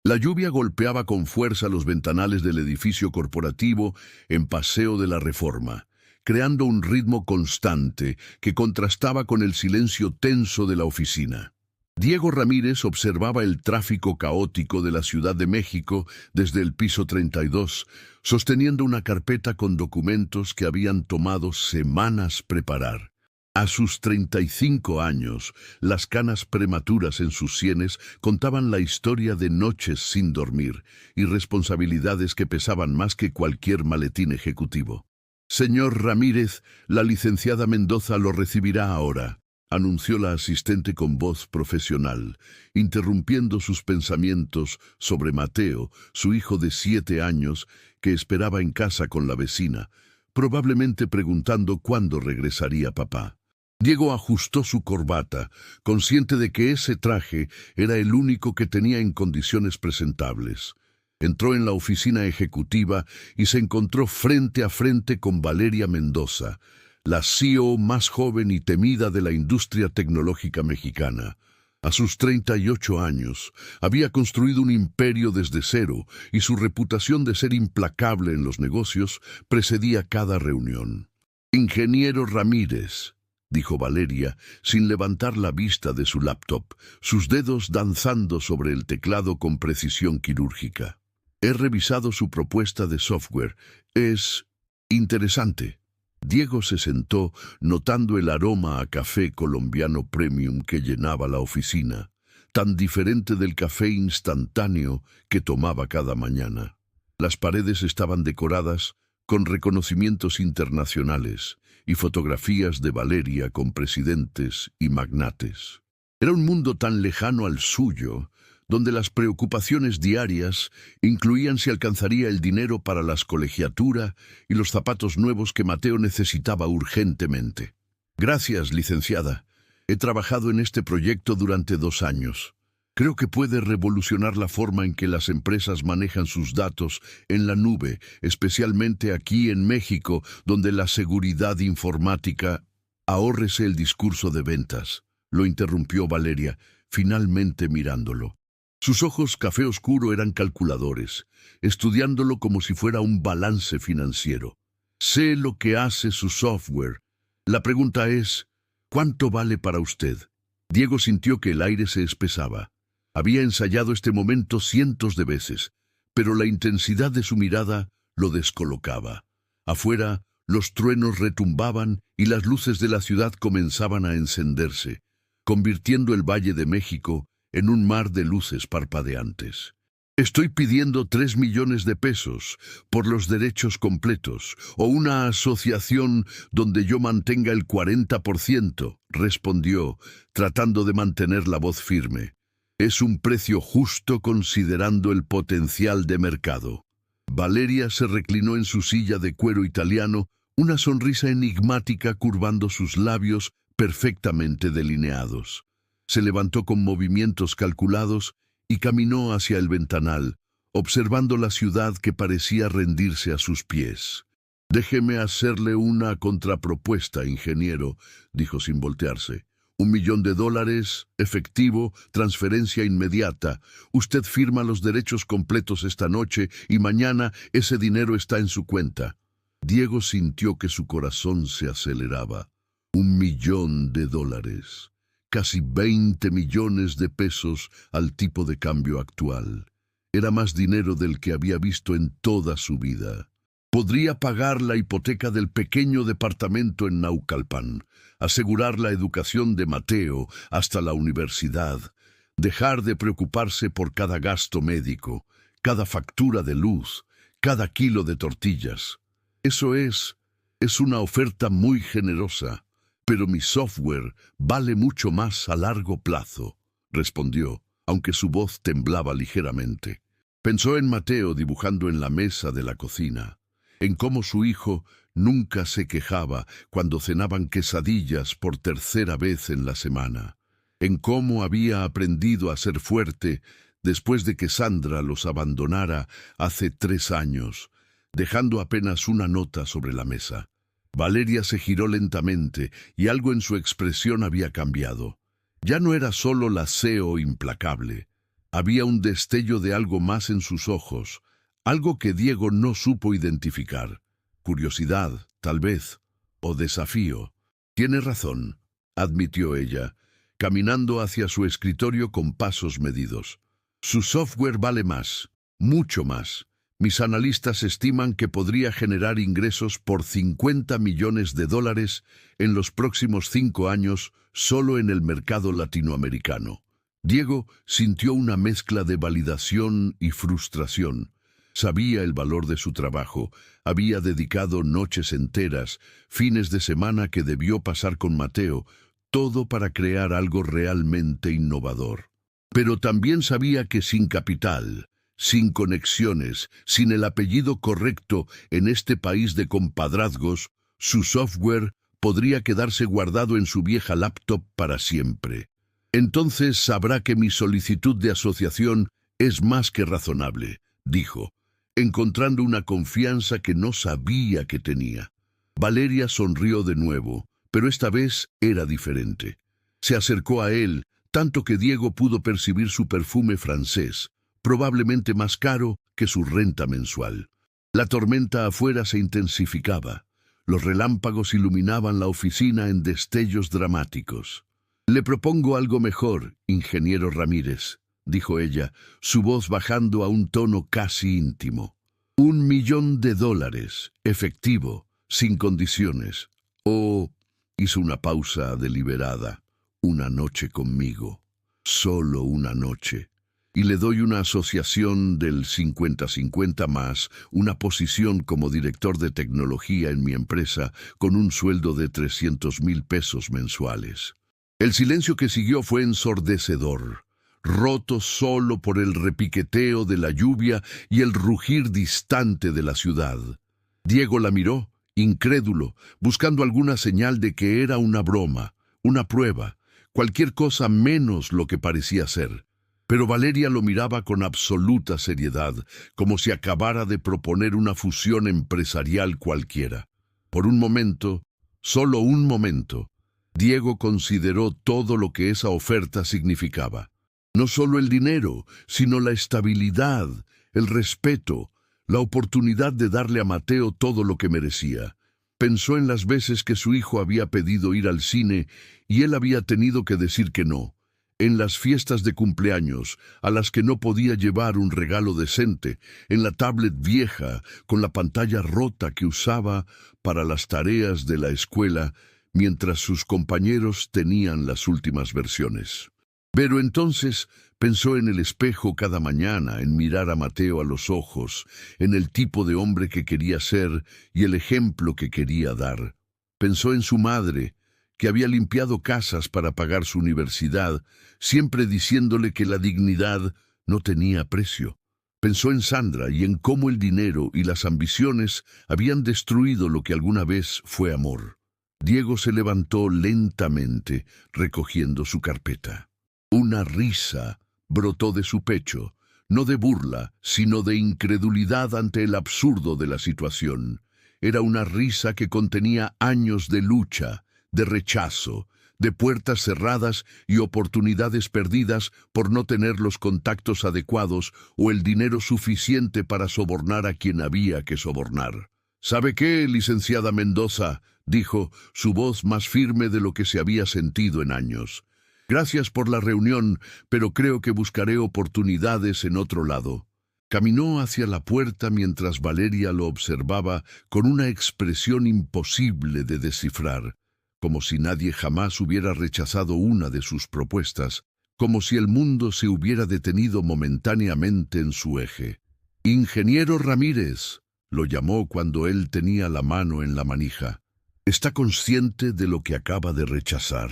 La lluvia golpeaba con fuerza los ventanales del edificio corporativo en Paseo de la Reforma, creando un ritmo constante que contrastaba con el silencio tenso de la oficina. Diego Ramírez observaba el tráfico caótico de la Ciudad de México desde el piso 32, sosteniendo una carpeta con documentos que habían tomado semanas preparar. A sus 35 años, las canas prematuras en sus sienes contaban la historia de noches sin dormir y responsabilidades que pesaban más que cualquier maletín ejecutivo. «Señor Ramírez, la licenciada Mendoza lo recibirá ahora», anunció la asistente con voz profesional, interrumpiendo sus pensamientos sobre Mateo, su hijo de 7 años, que esperaba en casa con la vecina, probablemente preguntando cuándo regresaría papá. Diego ajustó su corbata, consciente de que ese traje era el único que tenía en condiciones presentables. Entró en la oficina ejecutiva y se encontró frente a frente con Valeria Mendoza, la CEO más joven y temida de la industria tecnológica mexicana. A sus 38 años, había construido un imperio desde cero y su reputación de ser implacable en los negocios precedía cada reunión. «Ingeniero Ramírez», dijo Valeria, sin levantar la vista de su laptop, sus dedos danzando sobre el teclado con precisión quirúrgica. «He revisado su propuesta de software. Es interesante». Diego se sentó, notando el aroma a café colombiano premium que llenaba la oficina, tan diferente del café instantáneo que tomaba cada mañana. Las paredes estaban decoradas con reconocimientos internacionales y fotografías de Valeria con presidentes y magnates. Era un mundo tan lejano al suyo, donde las preocupaciones diarias incluían si alcanzaría el dinero para la colegiatura y los zapatos nuevos que Mateo necesitaba urgentemente. «Gracias, licenciada. He trabajado en este proyecto durante 2 años. Creo que puede revolucionar la forma en que las empresas manejan sus datos en la nube, especialmente aquí en México, donde la seguridad informática...» «Ahórrese el discurso de ventas», lo interrumpió Valeria, finalmente mirándolo. Sus ojos café oscuro eran calculadores, estudiándolo como si fuera un balance financiero. «Sé lo que hace su software. La pregunta es, ¿cuánto vale para usted?» Diego sintió que el aire se espesaba. Había ensayado este momento cientos de veces, pero la intensidad de su mirada lo descolocaba. Afuera, los truenos retumbaban y las luces de la ciudad comenzaban a encenderse, convirtiendo el Valle de México en un mar de luces parpadeantes. «Estoy pidiendo 3 millones de pesos por los derechos completos, o una asociación donde yo mantenga el 40%, respondió, tratando de mantener la voz firme. «Es un precio justo considerando el potencial de mercado». Valeria se reclinó en su silla de cuero italiano, una sonrisa enigmática curvando sus labios perfectamente delineados. Se levantó con movimientos calculados y caminó hacia el ventanal, observando la ciudad que parecía rendirse a sus pies. «Déjeme hacerle una contrapropuesta, ingeniero», dijo sin voltearse. $1 millón, efectivo, transferencia inmediata. Usted firma los derechos completos esta noche y mañana ese dinero está en su cuenta». Diego sintió que su corazón se aceleraba. $1 millón. Casi 20 millones de pesos al tipo de cambio actual. Era más dinero del que había visto en toda su vida. Podría pagar la hipoteca del pequeño departamento en Naucalpan, asegurar la educación de Mateo hasta la universidad, dejar de preocuparse por cada gasto médico, cada factura de luz, cada kilo de tortillas. Eso es una oferta muy generosa. «Pero mi software vale mucho más a largo plazo», respondió, aunque su voz temblaba ligeramente. Pensó en Mateo dibujando en la mesa de la cocina, en cómo su hijo nunca se quejaba cuando cenaban quesadillas por 3ª vez en la semana, en cómo había aprendido a ser fuerte después de que Sandra los abandonara hace 3 años, dejando apenas una nota sobre la mesa. Valeria se giró lentamente y algo en su expresión había cambiado. Ya no era solo la CEO implacable. Había un destello de algo más en sus ojos, algo que Diego no supo identificar. Curiosidad, tal vez, o desafío. Tiene razón, admitió ella, caminando hacia su escritorio con pasos medidos. Su software vale más, mucho más. Mis analistas estiman que podría generar ingresos por $50 millones en los próximos 5 años solo en el mercado latinoamericano. Diego sintió una mezcla de validación y frustración. Sabía el valor de su trabajo, había dedicado noches enteras, fines de semana que debió pasar con Mateo, todo para crear algo realmente innovador. Pero también sabía que sin capital, sin conexiones, sin el apellido correcto en este país de compadrazgos, su software podría quedarse guardado en su vieja laptop para siempre. Entonces sabrá que mi solicitud de asociación es más que razonable, dijo, encontrando una confianza que no sabía que tenía. Valeria sonrió de nuevo, pero esta vez era diferente. Se acercó a él, tanto que Diego pudo percibir su perfume francés, probablemente más caro que su renta mensual. La tormenta afuera se intensificaba. Los relámpagos iluminaban la oficina en destellos dramáticos. «Le propongo algo mejor, ingeniero Ramírez», dijo ella, su voz bajando a un tono casi íntimo. $1 millón, efectivo, sin condiciones. Hizo una pausa deliberada. Una noche conmigo. Solo una noche. Y le doy una asociación del 50-50 más una posición como director de tecnología en mi empresa con un sueldo de $300,000 mensuales. El silencio que siguió fue ensordecedor, roto solo por el repiqueteo de la lluvia y el rugir distante de la ciudad. Diego la miró, incrédulo, buscando alguna señal de que era una broma, una prueba, cualquier cosa menos lo que parecía ser. Pero Valeria lo miraba con absoluta seriedad, como si acabara de proponer una fusión empresarial cualquiera. Por un momento, solo un momento, Diego consideró todo lo que esa oferta significaba. No solo el dinero, sino la estabilidad, el respeto, la oportunidad de darle a Mateo todo lo que merecía. Pensó en las veces que su hijo había pedido ir al cine y él había tenido que decir que no. En las fiestas de cumpleaños, a las que no podía llevar un regalo decente, en la tablet vieja, con la pantalla rota que usaba para las tareas de la escuela, mientras sus compañeros tenían las últimas versiones. Pero entonces pensó en el espejo cada mañana, en mirar a Mateo a los ojos, en el tipo de hombre que quería ser y el ejemplo que quería dar. Pensó en su madre, que había limpiado casas para pagar su universidad, siempre diciéndole que la dignidad no tenía precio. Pensó en Sandra y en cómo el dinero y las ambiciones habían destruido lo que alguna vez fue amor. Diego se levantó lentamente, recogiendo su carpeta. Una risa brotó de su pecho, no de burla, sino de incredulidad ante el absurdo de la situación. Era una risa que contenía años de lucha, de rechazo, de puertas cerradas y oportunidades perdidas por no tener los contactos adecuados o el dinero suficiente para sobornar a quien había que sobornar. «¿Sabe qué, licenciada Mendoza?», dijo, su voz más firme de lo que se había sentido en años. «Gracias por la reunión, pero creo que buscaré oportunidades en otro lado». Caminó hacia la puerta mientras Valeria lo observaba con una expresión imposible de descifrar, como si nadie jamás hubiera rechazado una de sus propuestas, como si el mundo se hubiera detenido momentáneamente en su eje. «Ingeniero Ramírez», lo llamó cuando él tenía la mano en la manija. «¿Está consciente de lo que acaba de rechazar?».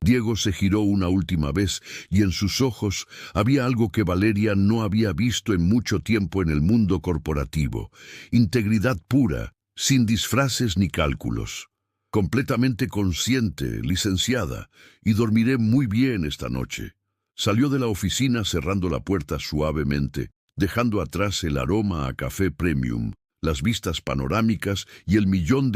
Diego se giró una última vez y en sus ojos había algo que Valeria no había visto en mucho tiempo en el mundo corporativo: integridad pura, sin disfraces ni cálculos. «Completamente consciente, licenciada, y dormiré muy bien esta noche». Salió de la oficina cerrando la puerta suavemente, dejando atrás el aroma a café premium, las vistas panorámicas y el $1 millón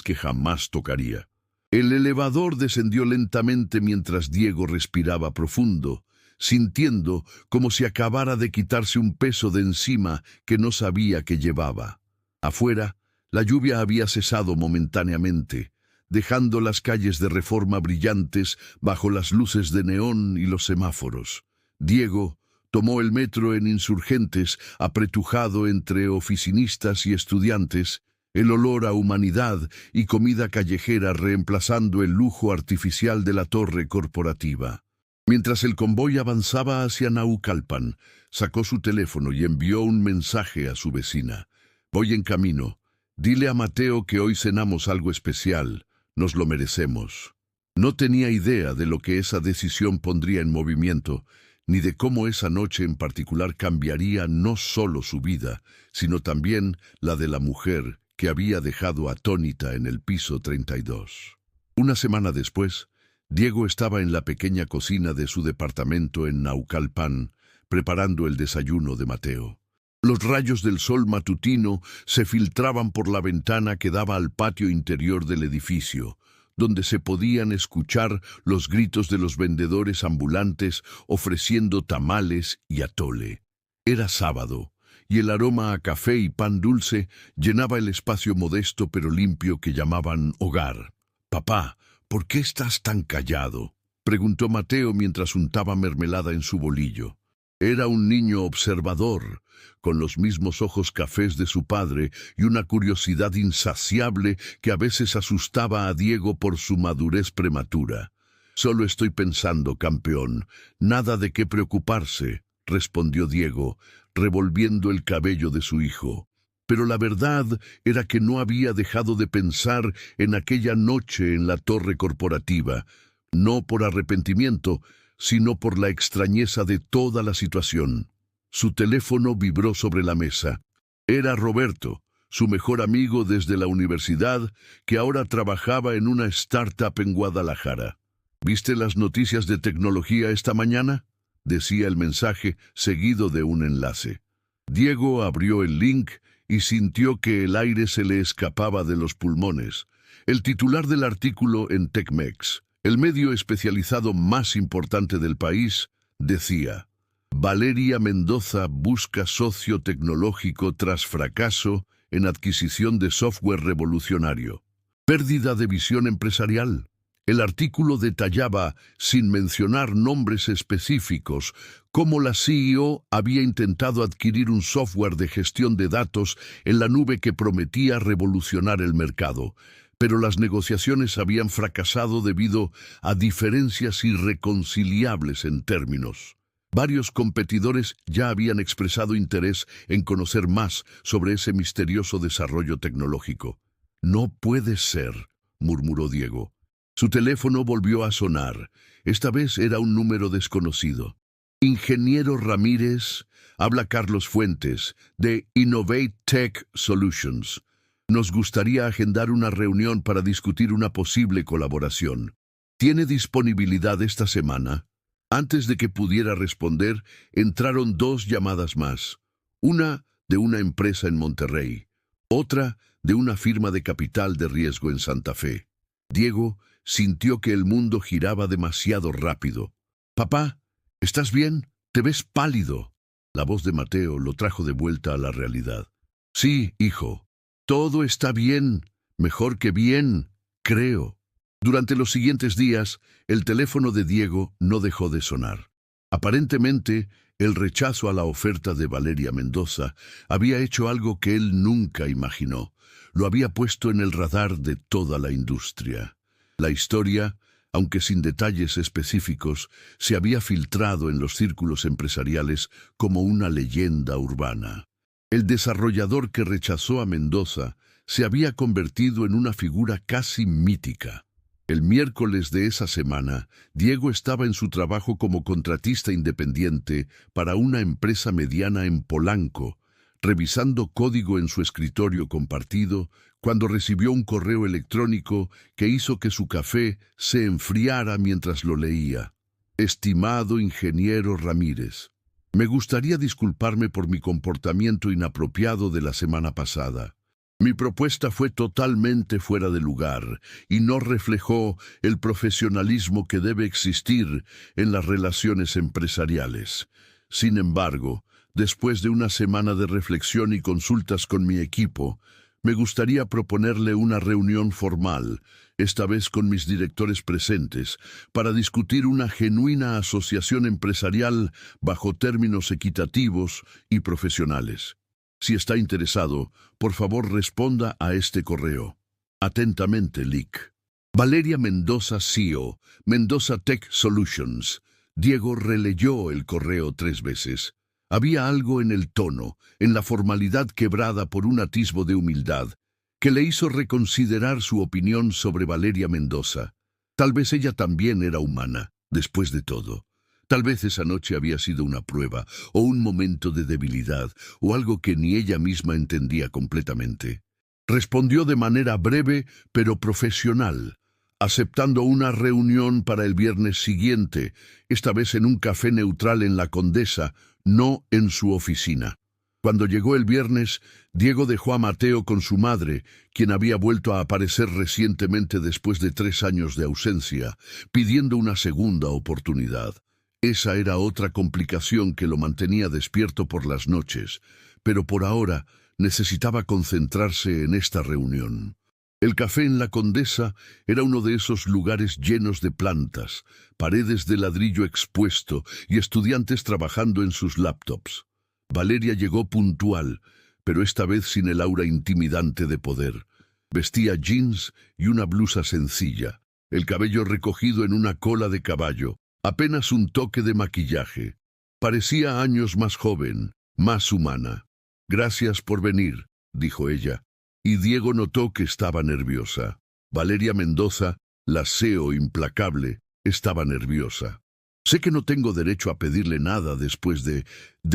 que jamás tocaría. El elevador descendió lentamente mientras Diego respiraba profundo, sintiendo como si acabara de quitarse un peso de encima que no sabía que llevaba. Afuera, la lluvia había cesado momentáneamente, dejando las calles de Reforma brillantes bajo las luces de neón y los semáforos. Diego tomó el metro en Insurgentes, apretujado entre oficinistas y estudiantes, el olor a humanidad y comida callejera reemplazando el lujo artificial de la torre corporativa. Mientras el convoy avanzaba hacia Naucalpan, sacó su teléfono y envió un mensaje a su vecina. «Voy en camino. Dile a Mateo que hoy cenamos algo especial. Nos lo merecemos». No tenía idea de lo que esa decisión pondría en movimiento, ni de cómo esa noche en particular cambiaría no solo su vida, sino también la de la mujer que había dejado atónita en el piso 32. Una semana después, Diego estaba en la pequeña cocina de su departamento en Naucalpan, preparando el desayuno de Mateo. Los rayos del sol matutino se filtraban por la ventana que daba al patio interior del edificio, donde se podían escuchar los gritos de los vendedores ambulantes ofreciendo tamales y atole. Era sábado, y el aroma a café y pan dulce llenaba el espacio modesto pero limpio que llamaban hogar. «Papá, ¿por qué estás tan callado?», preguntó Mateo mientras untaba mermelada en su bolillo. Era un niño observador, con los mismos ojos cafés de su padre y una curiosidad insaciable que a veces asustaba a Diego por su madurez prematura. «Solo estoy pensando, campeón. Nada de qué preocuparse», respondió Diego, revolviendo el cabello de su hijo. Pero la verdad era que no había dejado de pensar en aquella noche en la torre corporativa, no por arrepentimiento, sino por la extrañeza de toda la situación. Su teléfono vibró sobre la mesa. Era Roberto, su mejor amigo desde la universidad, que ahora trabajaba en una startup en Guadalajara. «¿Viste las noticias de tecnología esta mañana?», decía el mensaje, seguido de un enlace. Diego abrió el link y sintió que el aire se le escapaba de los pulmones. El titular del artículo en TechMex, el medio especializado más importante del país, decía: «Valeria Mendoza busca socio tecnológico tras fracaso en adquisición de software revolucionario. Pérdida de visión empresarial». El artículo detallaba, sin mencionar nombres específicos, cómo la CEO había intentado adquirir un software de gestión de datos en la nube que prometía revolucionar el mercado, pero las negociaciones habían fracasado debido a diferencias irreconciliables en términos. Varios competidores ya habían expresado interés en conocer más sobre ese misterioso desarrollo tecnológico. «No puede ser», murmuró Diego. Su teléfono volvió a sonar. Esta vez era un número desconocido. «Ingeniero Ramírez, habla Carlos Fuentes, de Innovate Tech Solutions. Nos gustaría agendar una reunión para discutir una posible colaboración. ¿Tiene disponibilidad esta semana?». Antes de que pudiera responder, entraron 2 llamadas más. Una de una empresa en Monterrey, otra de una firma de capital de riesgo en Santa Fe. Diego sintió que el mundo giraba demasiado rápido. «Papá, ¿estás bien? Te ves pálido». La voz de Mateo lo trajo de vuelta a la realidad. «Sí, hijo. Todo está bien. Mejor que bien, creo». Durante los siguientes días, el teléfono de Diego no dejó de sonar. Aparentemente, el rechazo a la oferta de Valeria Mendoza había hecho algo que él nunca imaginó. Lo había puesto en el radar de toda la industria. La historia, aunque sin detalles específicos, se había filtrado en los círculos empresariales como una leyenda urbana. El desarrollador que rechazó a Mendoza se había convertido en una figura casi mítica. El miércoles de esa semana, Diego estaba en su trabajo como contratista independiente para una empresa mediana en Polanco, revisando código en su escritorio compartido, cuando recibió un correo electrónico que hizo que su café se enfriara mientras lo leía. «Estimado ingeniero Ramírez, me gustaría disculparme por mi comportamiento inapropiado de la semana pasada. Mi propuesta fue totalmente fuera de lugar y no reflejó el profesionalismo que debe existir en las relaciones empresariales. Sin embargo, después de una semana de reflexión y consultas con mi equipo, me gustaría proponerle una reunión formal, esta vez con mis directores presentes, para discutir una genuina asociación empresarial bajo términos equitativos y profesionales. Si está interesado, por favor responda a este correo. Atentamente, Lic. Valeria Mendoza, CEO, Mendoza Tech Solutions. Diego releyó el correo 3 veces. Había algo en el tono, en la formalidad quebrada por un atisbo de humildad, que le hizo reconsiderar su opinión sobre Valeria Mendoza. Tal vez ella también era humana, después de todo. Tal vez esa noche había sido una prueba, o un momento de debilidad, o algo que ni ella misma entendía completamente. Respondió de manera breve, pero profesional, aceptando una reunión para el viernes siguiente, esta vez en un café neutral en La Condesa, no en su oficina. Cuando llegó el viernes, Diego dejó a Mateo con su madre, quien había vuelto a aparecer recientemente después de 3 años de ausencia, pidiendo una segunda oportunidad. Esa era otra complicación que lo mantenía despierto por las noches, pero por ahora necesitaba concentrarse en esta reunión. El café en La Condesa era uno de esos lugares llenos de plantas, paredes de ladrillo expuesto y estudiantes trabajando en sus laptops. Valeria llegó puntual, pero esta vez sin el aura intimidante de poder. Vestía jeans y una blusa sencilla, el cabello recogido en una cola de caballo, apenas un toque de maquillaje. Parecía años más joven, más humana. «Gracias por venir», dijo ella, y Diego notó que estaba nerviosa. Valeria Mendoza, la CEO implacable, estaba nerviosa. «Sé que no tengo derecho a pedirle nada después de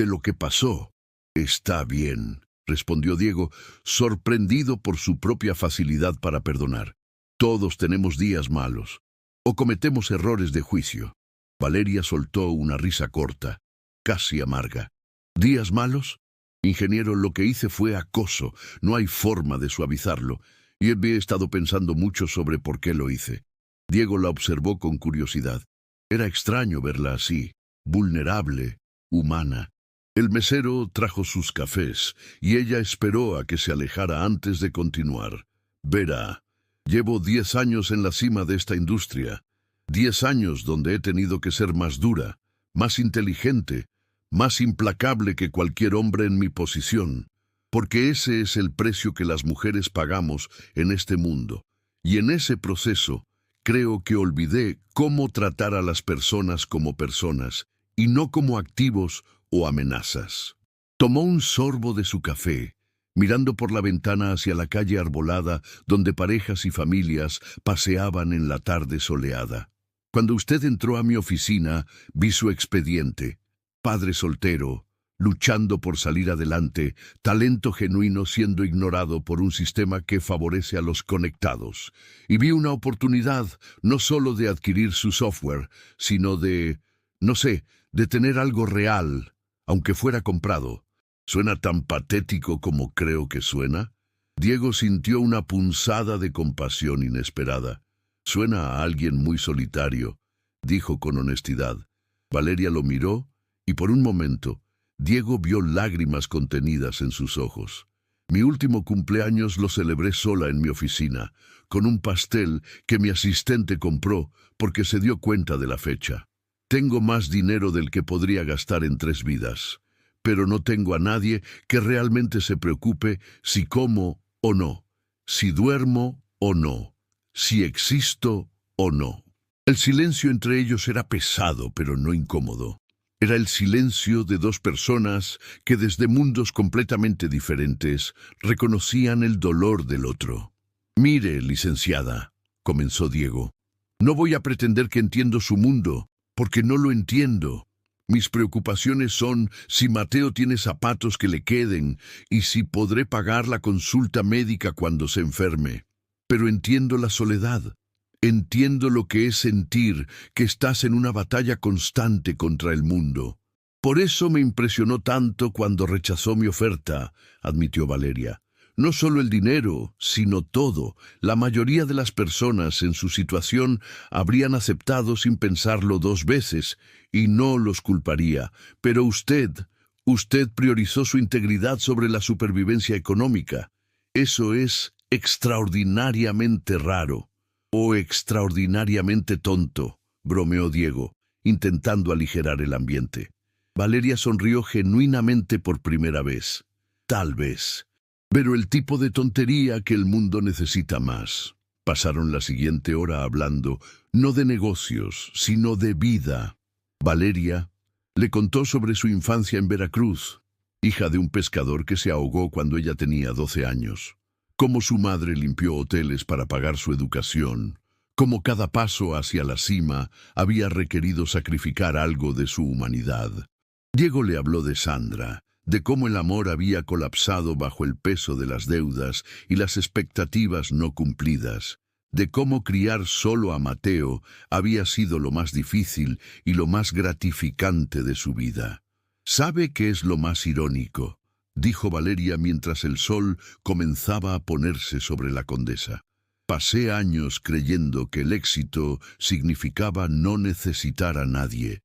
lo que pasó». «Está bien», respondió Diego, sorprendido por su propia facilidad para perdonar. «Todos tenemos días malos, o cometemos errores de juicio». Valeria soltó una risa corta, casi amarga. «¿Días malos? Ingeniero, lo que hice fue acoso, no hay forma de suavizarlo, y he estado pensando mucho sobre por qué lo hice». Diego la observó con curiosidad. Era extraño verla así, vulnerable, humana. El mesero trajo sus cafés, y ella esperó a que se alejara antes de continuar. «Verá, llevo 10 años en la cima de esta industria. 10 años donde he tenido que ser más dura, más inteligente, más implacable que cualquier hombre en mi posición, porque ese es el precio que las mujeres pagamos en este mundo. Y en ese proceso, creo que olvidé cómo tratar a las personas como personas, y no como activos o amenazas». Tomó un sorbo de su café, mirando por la ventana hacia la calle arbolada, donde parejas y familias paseaban en la tarde soleada. «Cuando usted entró a mi oficina, vi su expediente. Padre soltero, luchando por salir adelante, talento genuino siendo ignorado por un sistema que favorece a los conectados. Y vi una oportunidad, no solo de adquirir su software, sino de, no sé, de tener algo real, aunque fuera comprado. ¿Suena tan patético como creo que suena?» Diego sintió una punzada de compasión inesperada. «Suena a alguien muy solitario», dijo con honestidad. Valeria lo miró, y por un momento, Diego vio lágrimas contenidas en sus ojos. «Mi último cumpleaños lo celebré sola en mi oficina, con un pastel que mi asistente compró porque se dio cuenta de la fecha. Tengo más dinero del que podría gastar en 3 vidas, pero no tengo a nadie que realmente se preocupe si como o no, si duermo o no, si existo o no». El silencio entre ellos era pesado, pero no incómodo. Era el silencio de 2 personas que desde mundos completamente diferentes reconocían el dolor del otro. «Mire, licenciada», comenzó Diego, «no voy a pretender que entiendo su mundo, porque no lo entiendo. Mis preocupaciones son si Mateo tiene zapatos que le queden y si podré pagar la consulta médica cuando se enferme. Pero entiendo la soledad. Entiendo lo que es sentir que estás en una batalla constante contra el mundo. Por eso me impresionó tanto cuando rechazó mi oferta», admitió Valeria. No solo el dinero, sino todo. La mayoría de las personas en su situación habrían aceptado sin pensarlo dos veces, y no los culparía. Pero usted priorizó su integridad sobre la supervivencia económica. Eso es extraordinariamente raro, o extraordinariamente tonto, bromeó Diego, intentando aligerar el ambiente. Valeria sonrió genuinamente por primera vez. Tal vez. Pero el tipo de tontería que el mundo necesita más. Pasaron la siguiente hora hablando, no de negocios, sino de vida. Valeria le contó sobre su infancia en Veracruz, hija de un pescador que se ahogó cuando ella tenía 12 años. Cómo su madre limpió hoteles para pagar su educación. Cómo cada paso hacia la cima había requerido sacrificar algo de su humanidad. Diego le habló de Sandra, de cómo el amor había colapsado bajo el peso de las deudas y las expectativas no cumplidas, de cómo criar solo a Mateo había sido lo más difícil y lo más gratificante de su vida. ¿Sabe qué es lo más irónico?, dijo Valeria mientras el sol comenzaba a ponerse sobre la condesa. Pasé años creyendo que el éxito significaba no necesitar a nadie.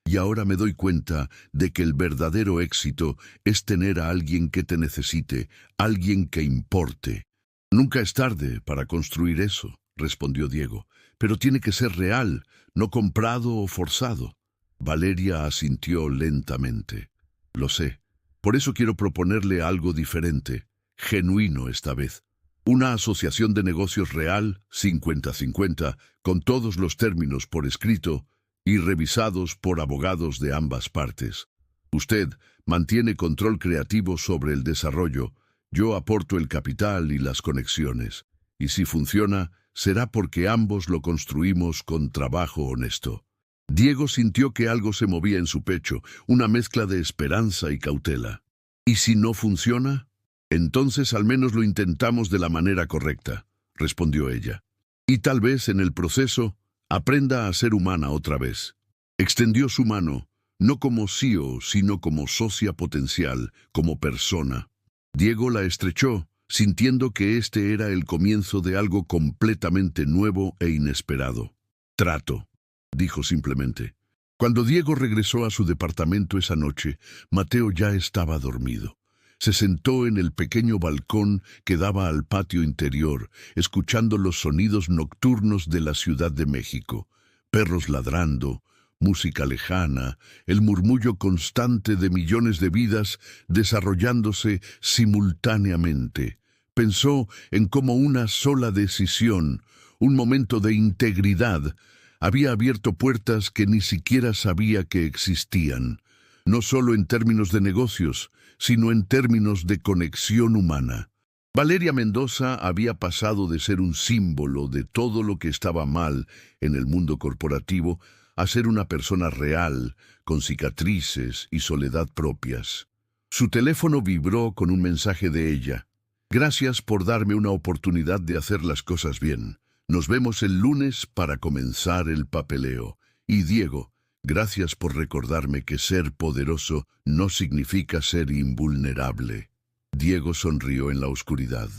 Y ahora me doy cuenta de que el verdadero éxito es tener a alguien que te necesite, alguien que importe. Nunca es tarde para construir eso, respondió Diego, pero tiene que ser real, no comprado o forzado. Valeria asintió lentamente. Lo sé. Por eso quiero proponerle algo diferente, genuino esta vez. Una asociación de negocios real, 50-50, con todos los términos por escrito, y revisados por abogados de ambas partes. Usted mantiene control creativo sobre el desarrollo, yo aporto el capital y las conexiones. Y si funciona, será porque ambos lo construimos con trabajo honesto. Diego sintió que algo se movía en su pecho, una mezcla de esperanza y cautela. ¿Y si no funciona? Entonces al menos lo intentamos de la manera correcta, respondió ella. Y tal vez en el proceso aprenda a ser humana otra vez. Extendió su mano, no como CEO, sino como socia potencial, como persona. Diego la estrechó, sintiendo que este era el comienzo de algo completamente nuevo e inesperado. Trato, dijo simplemente. Cuando Diego regresó a su departamento esa noche, Mateo ya estaba dormido. Se sentó en el pequeño balcón que daba al patio interior, escuchando los sonidos nocturnos de la Ciudad de México. Perros ladrando, música lejana, el murmullo constante de millones de vidas desarrollándose simultáneamente. Pensó en cómo una sola decisión, un momento de integridad, había abierto puertas que ni siquiera sabía que existían, no solo en términos de negocios, sino en términos de conexión humana. Valeria Mendoza había pasado de ser un símbolo de todo lo que estaba mal en el mundo corporativo a ser una persona real, con cicatrices y soledad propias. Su teléfono vibró con un mensaje de ella. Gracias por darme una oportunidad de hacer las cosas bien. Nos vemos el lunes para comenzar el papeleo. Y Diego, gracias por recordarme que ser poderoso no significa ser invulnerable. Diego sonrió en la oscuridad.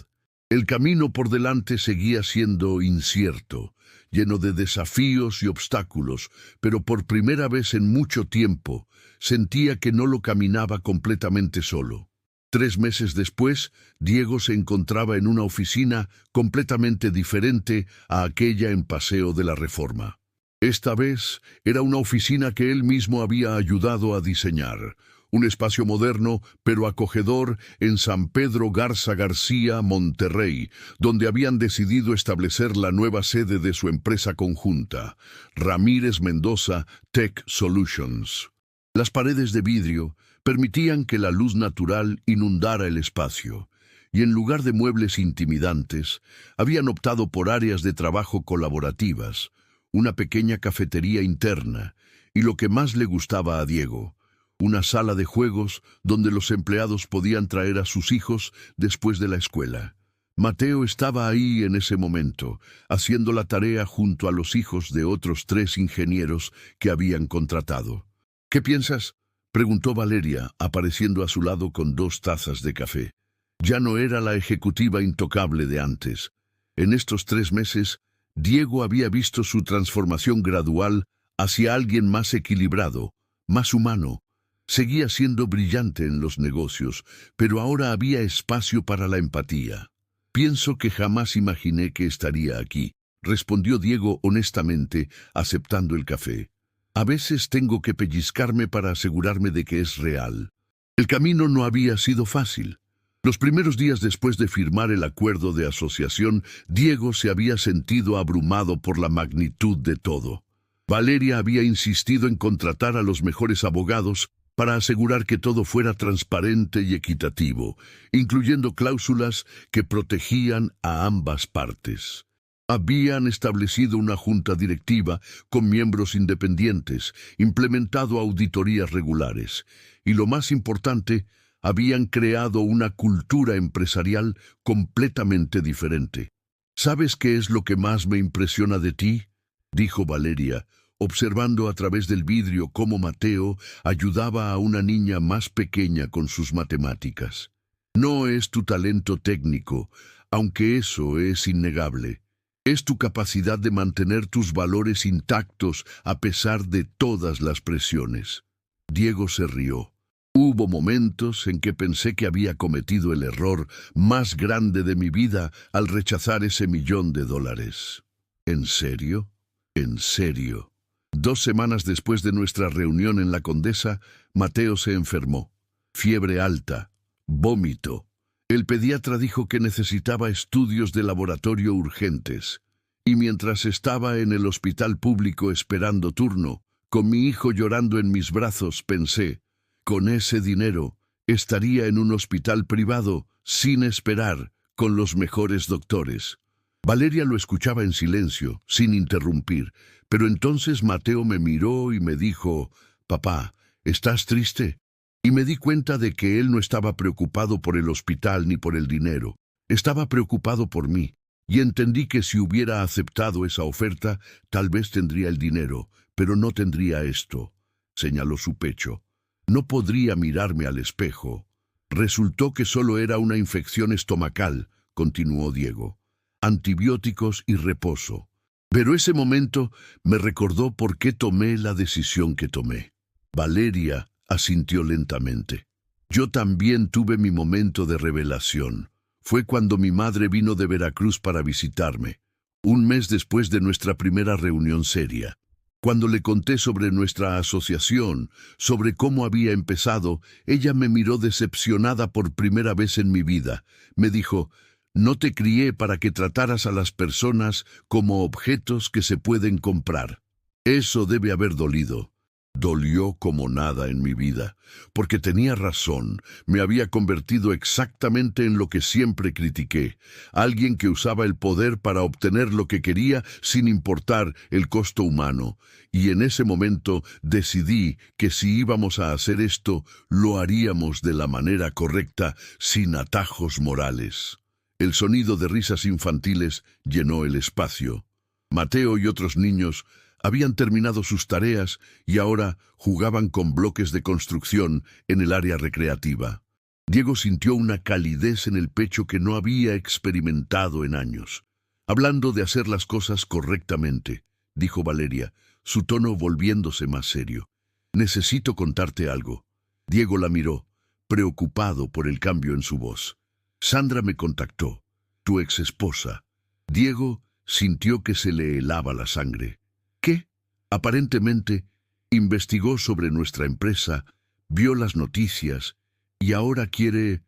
El camino por delante seguía siendo incierto, lleno de desafíos y obstáculos, pero por primera vez en mucho tiempo sentía que no lo caminaba completamente solo. 3 meses después, Diego se encontraba en una oficina completamente diferente a aquella en Paseo de la Reforma. Esta vez era una oficina que él mismo había ayudado a diseñar, un espacio moderno pero acogedor en San Pedro Garza García, Monterrey, donde habían decidido establecer la nueva sede de su empresa conjunta, Ramírez Mendoza Tech Solutions. Las paredes de vidrio permitían que la luz natural inundara el espacio, y en lugar de muebles intimidantes, habían optado por áreas de trabajo colaborativas, una pequeña cafetería interna, y lo que más le gustaba a Diego, una sala de juegos donde los empleados podían traer a sus hijos después de la escuela. Mateo estaba ahí en ese momento, haciendo la tarea junto a los hijos de otros 3 ingenieros que habían contratado. ¿Qué piensas?, preguntó Valeria, apareciendo a su lado con 2 tazas de café. Ya no era la ejecutiva intocable de antes. En estos 3 meses, Diego había visto su transformación gradual hacia alguien más equilibrado, más humano. Seguía siendo brillante en los negocios, pero ahora había espacio para la empatía. Pienso que jamás imaginé que estaría aquí, respondió Diego honestamente, aceptando el café. A veces tengo que pellizcarme para asegurarme de que es real. El camino no había sido fácil. Los primeros días después de firmar el acuerdo de asociación, Diego se había sentido abrumado por la magnitud de todo. Valeria había insistido en contratar a los mejores abogados para asegurar que todo fuera transparente y equitativo, incluyendo cláusulas que protegían a ambas partes. Habían establecido una junta directiva con miembros independientes, implementado auditorías regulares y, lo más importante, habían creado una cultura empresarial completamente diferente. ¿Sabes qué es lo que más me impresiona de ti?, dijo Valeria, observando a través del vidrio cómo Mateo ayudaba a una niña más pequeña con sus matemáticas. No es tu talento técnico, aunque eso es innegable. Es tu capacidad de mantener tus valores intactos a pesar de todas las presiones. Diego se rió. Hubo momentos en que pensé que había cometido el error más grande de mi vida al rechazar ese $1.000.000. ¿En serio? ¿En serio? 2 semanas después de nuestra reunión en la Condesa, Mateo se enfermó. Fiebre alta, vómito. El pediatra dijo que necesitaba estudios de laboratorio urgentes. Y mientras estaba en el hospital público esperando turno, con mi hijo llorando en mis brazos, pensé, con ese dinero, estaría en un hospital privado, sin esperar, con los mejores doctores. Valeria lo escuchaba en silencio, sin interrumpir, pero entonces Mateo me miró y me dijo, «Papá, ¿estás triste?» Y me di cuenta de que él no estaba preocupado por el hospital ni por el dinero. Estaba preocupado por mí, y entendí que si hubiera aceptado esa oferta, tal vez tendría el dinero, pero no tendría esto. Señaló su pecho. No podría mirarme al espejo. Resultó que solo era una infección estomacal, continuó Diego. Antibióticos y reposo. Pero ese momento me recordó por qué tomé la decisión que tomé. Valeria asintió lentamente. Yo también tuve mi momento de revelación. Fue cuando mi madre vino de Veracruz para visitarme, un mes después de nuestra primera reunión seria. Cuando le conté sobre nuestra asociación, sobre cómo había empezado, ella me miró decepcionada por primera vez en mi vida. Me dijo, «No te crié para que trataras a las personas como objetos que se pueden comprar». Eso debe haber dolido. Dolió como nada en mi vida, porque tenía razón, me había convertido exactamente en lo que siempre critiqué, alguien que usaba el poder para obtener lo que quería sin importar el costo humano, y en ese momento decidí que si íbamos a hacer esto, lo haríamos de la manera correcta, sin atajos morales. El sonido de risas infantiles llenó el espacio. Mateo y otros niños habían terminado sus tareas y ahora jugaban con bloques de construcción en el área recreativa. Diego sintió una calidez en el pecho que no había experimentado en años. «Hablando de hacer las cosas correctamente», dijo Valeria, su tono volviéndose más serio. «Necesito contarte algo». Diego la miró, preocupado por el cambio en su voz. «Sandra me contactó, tu exesposa». Diego sintió que se le helaba la sangre. ¿Qué? Aparentemente, investigó sobre nuestra empresa, vio las noticias y ahora quiere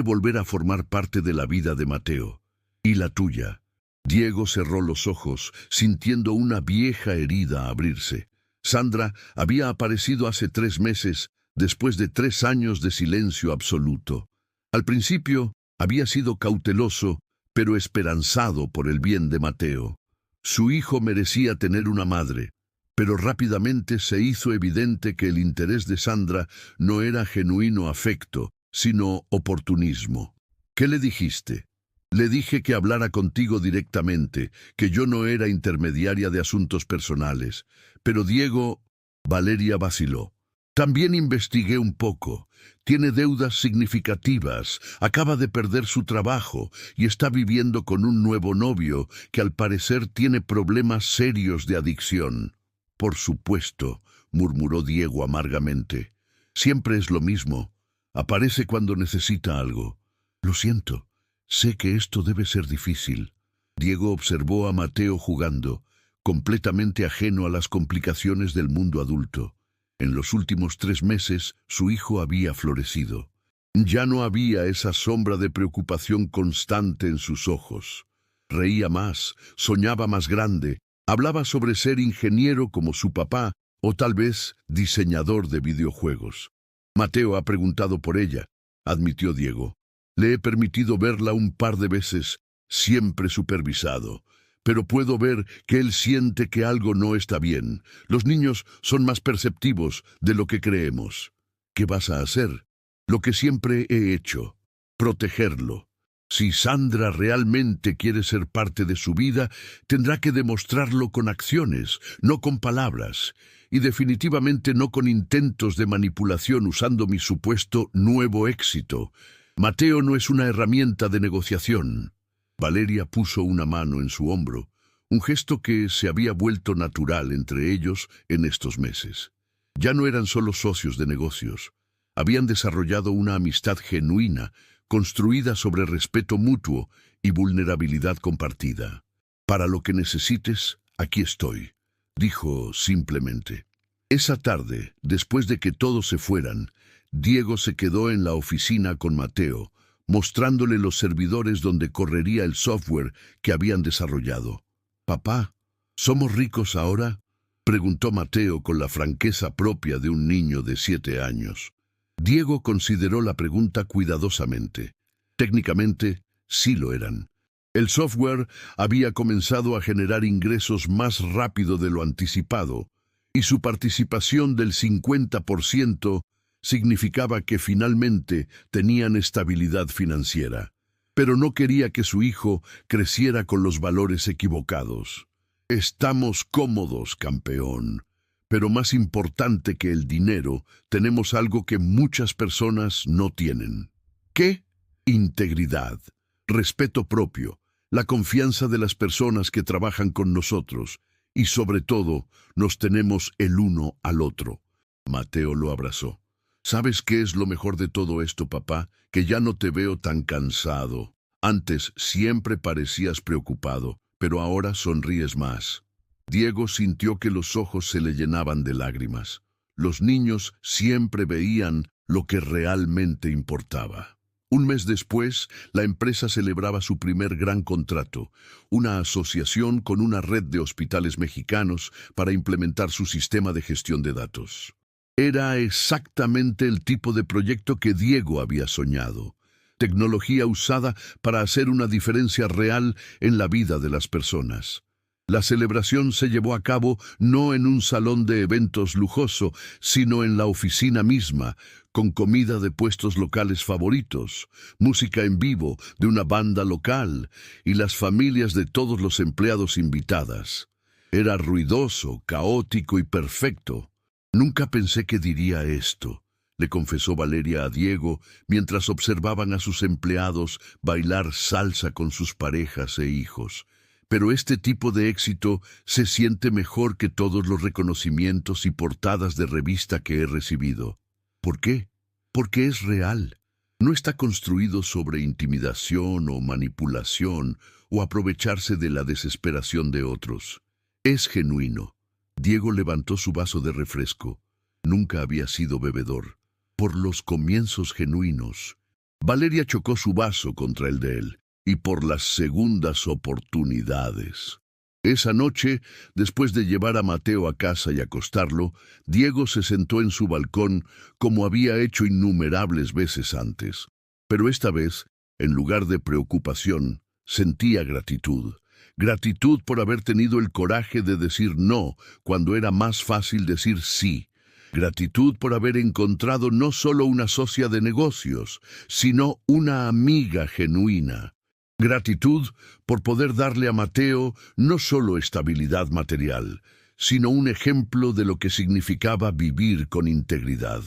volver a formar parte de la vida de Mateo. ¿Y la tuya? Diego cerró los ojos, sintiendo una vieja herida abrirse. Sandra había aparecido hace 3 meses, después de 3 años de silencio absoluto. Al principio, había sido cauteloso, pero esperanzado por el bien de Mateo. Su hijo merecía tener una madre, pero rápidamente se hizo evidente que el interés de Sandra no era genuino afecto, sino oportunismo. ¿Qué le dijiste? Le dije que hablara contigo directamente, que yo no era intermediaria de asuntos personales. Pero Diego... Valeria vaciló. También investigué un poco. Tiene deudas significativas, acaba de perder su trabajo y está viviendo con un nuevo novio que al parecer tiene problemas serios de adicción. Por supuesto, murmuró Diego amargamente. Siempre es lo mismo. Aparece cuando necesita algo. Lo siento. Sé que esto debe ser difícil. Diego observó a Mateo jugando, completamente ajeno a las complicaciones del mundo adulto. En los últimos 3 meses, su hijo había florecido. Ya no había esa sombra de preocupación constante en sus ojos. Reía más, soñaba más grande, hablaba sobre ser ingeniero como su papá, o tal vez diseñador de videojuegos. Mateo ha preguntado por ella, admitió Diego. Le he permitido verla un par de veces, siempre supervisado. Pero puedo ver que él siente que algo no está bien. Los niños son más perceptivos de lo que creemos. ¿Qué vas a hacer? Lo que siempre he hecho, protegerlo. Si Sandra realmente quiere ser parte de su vida, tendrá que demostrarlo con acciones, no con palabras, y definitivamente no con intentos de manipulación usando mi supuesto nuevo éxito. Mateo no es una herramienta de negociación. Valeria puso una mano en su hombro, un gesto que se había vuelto natural entre ellos en estos meses. Ya no eran solo socios de negocios. Habían desarrollado una amistad genuina, construida sobre respeto mutuo y vulnerabilidad compartida. Para lo que necesites, aquí estoy, dijo simplemente. Esa tarde, después de que todos se fueran, Diego se quedó en la oficina con Mateo, mostrándole los servidores donde correría el software que habían desarrollado. «Papá, ¿somos ricos ahora?», preguntó Mateo con la franqueza propia de un niño de 7 años. Diego consideró la pregunta cuidadosamente. Técnicamente, sí lo eran. El software había comenzado a generar ingresos más rápido de lo anticipado, y su participación del 50% significaba que finalmente tenían estabilidad financiera. Pero no quería que su hijo creciera con los valores equivocados. «Estamos cómodos, campeón. Pero más importante que el dinero, tenemos algo que muchas personas no tienen». ¿Qué? Integridad, respeto propio, la confianza de las personas que trabajan con nosotros, y sobre todo, nos tenemos el uno al otro. Mateo lo abrazó. «¿Sabes qué es lo mejor de todo esto, papá? Que ya no te veo tan cansado. Antes siempre parecías preocupado, pero ahora sonríes más». Diego sintió que los ojos se le llenaban de lágrimas. Los niños siempre veían lo que realmente importaba. Un mes después, la empresa celebraba su primer gran contrato, una asociación con una red de hospitales mexicanos para implementar su sistema de gestión de datos. Era exactamente el tipo de proyecto que Diego había soñado. Tecnología usada para hacer una diferencia real en la vida de las personas. La celebración se llevó a cabo no en un salón de eventos lujoso, sino en la oficina misma, con comida de puestos locales favoritos, música en vivo de una banda local y las familias de todos los empleados invitadas. Era ruidoso, caótico y perfecto. «Nunca pensé que diría esto», le confesó Valeria a Diego mientras observaban a sus empleados bailar salsa con sus parejas e hijos. «Pero este tipo de éxito se siente mejor que todos los reconocimientos y portadas de revista que he recibido». ¿Por qué? Porque es real. No está construido sobre intimidación o manipulación o aprovecharse de la desesperación de otros. Es genuino. Diego levantó su vaso de refresco. Nunca había sido bebedor. Por los comienzos genuinos. Valeria chocó su vaso contra el de él. Y por las segundas oportunidades. Esa noche, después de llevar a Mateo a casa y acostarlo, Diego se sentó en su balcón como había hecho innumerables veces antes. Pero esta vez, en lugar de preocupación, sentía gratitud. Gratitud por haber tenido el coraje de decir no cuando era más fácil decir sí. Gratitud por haber encontrado no solo una socia de negocios, sino una amiga genuina. Gratitud por poder darle a Mateo no solo estabilidad material, sino un ejemplo de lo que significaba vivir con integridad.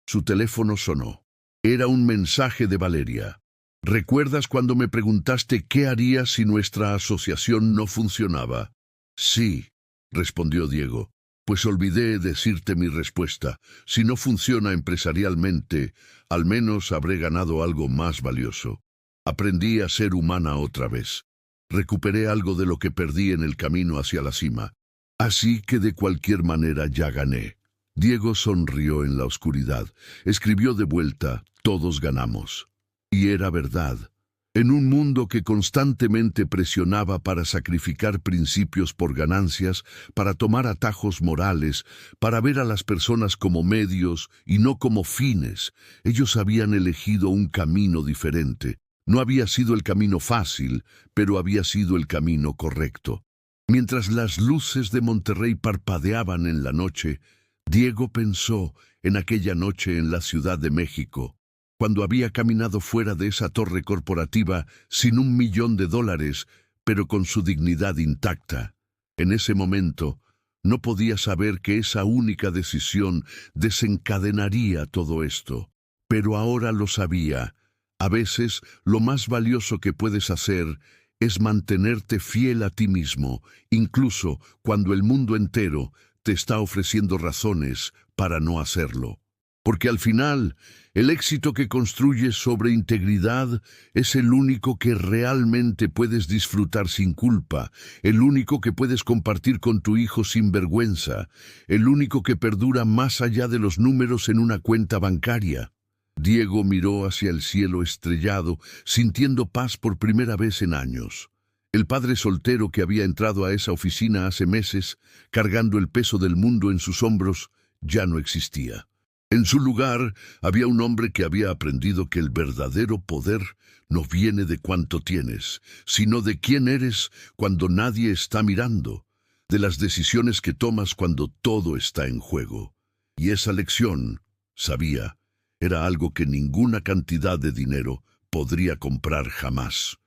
Su teléfono sonó. Era un mensaje de Valeria. ¿Recuerdas cuando me preguntaste qué haría si nuestra asociación no funcionaba? Sí, respondió Diego. Pues olvidé decirte mi respuesta. Si no funciona empresarialmente, al menos habré ganado algo más valioso. Aprendí a ser humana otra vez. Recuperé algo de lo que perdí en el camino hacia la cima. Así que de cualquier manera ya gané. Diego sonrió en la oscuridad. Escribió de vuelta, todos ganamos. Y era verdad. En un mundo que constantemente presionaba para sacrificar principios por ganancias, para tomar atajos morales, para ver a las personas como medios y no como fines, ellos habían elegido un camino diferente. No había sido el camino fácil, pero había sido el camino correcto. Mientras las luces de Monterrey parpadeaban en la noche, Diego pensó en aquella noche en la Ciudad de México, cuando había caminado fuera de esa torre corporativa sin $1.000.000, pero con su dignidad intacta. En ese momento, no podía saber que esa única decisión desencadenaría todo esto. Pero ahora lo sabía. A veces, lo más valioso que puedes hacer es mantenerte fiel a ti mismo, incluso cuando el mundo entero te está ofreciendo razones para no hacerlo. Porque al final, el éxito que construyes sobre integridad es el único que realmente puedes disfrutar sin culpa, el único que puedes compartir con tu hijo sin vergüenza, el único que perdura más allá de los números en una cuenta bancaria. Diego miró hacia el cielo estrellado, sintiendo paz por primera vez en años. El padre soltero que había entrado a esa oficina hace meses, cargando el peso del mundo en sus hombros, ya no existía. En su lugar había un hombre que había aprendido que el verdadero poder no viene de cuánto tienes, sino de quién eres cuando nadie está mirando, de las decisiones que tomas cuando todo está en juego. Y esa lección, sabía, era algo que ninguna cantidad de dinero podría comprar jamás.